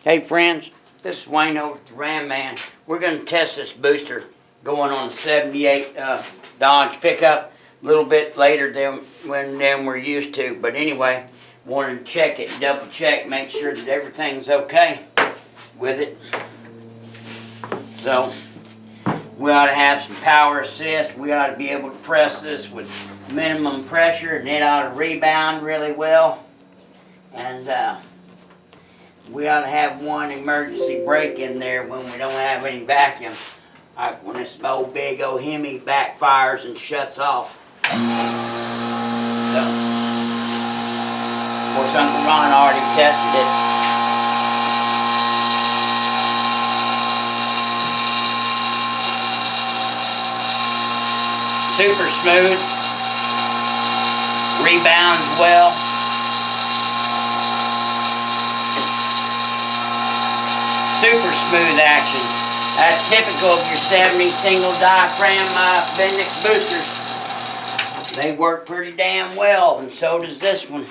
Hey friends, this is Wayne over at the Ram Man. We're going to test this booster going on the 78 Dodge pickup a little bit later than we're used to. But anyway, wanted to check it, double check, make sure that everything's okay with it. So we ought to have some power assist. We ought to be able to press this with minimum pressure, and it ought to rebound really well. And we ought to have one emergency brake in there when we don't have any vacuum. Like when this old big old Hemi backfires and shuts off. So, of course, Uncle Ron already tested it. Super smooth. Rebounds well. Super smooth action. That's typical of your 70 single diaphragm Bendix boosters. They work pretty damn well, and so does this one.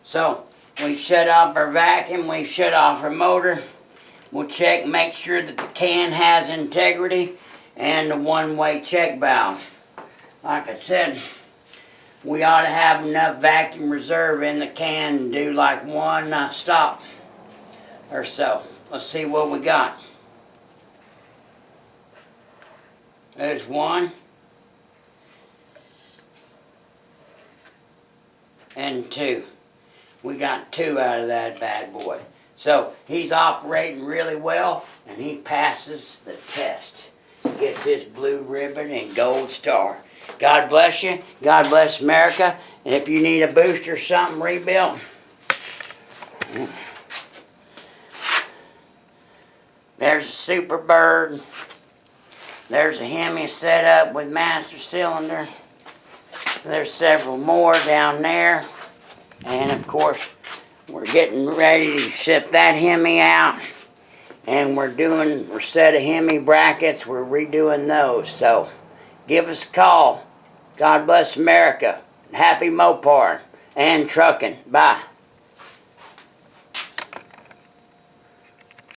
So we shut off our vacuum, we shut off our motor. We'll check, make sure that the can has integrity and the one-way check valve. Like I said, we ought to have enough vacuum reserve in the can to do like one stop or so. Let's see what we got. There's one. And two. We got two out of that bad boy. So he's operating really well, and he passes the test. Gets his blue ribbon and gold star. God bless you. God bless America. And if you need a booster or something rebuilt, there's a Super Bird. There's a Hemi set up with master cylinder. There's several more down there. And of course, we're getting ready to ship that Hemi out. And we're set of Hemi brackets. We're redoing those. So give us a call. God bless America. Happy Mopar and trucking. Bye.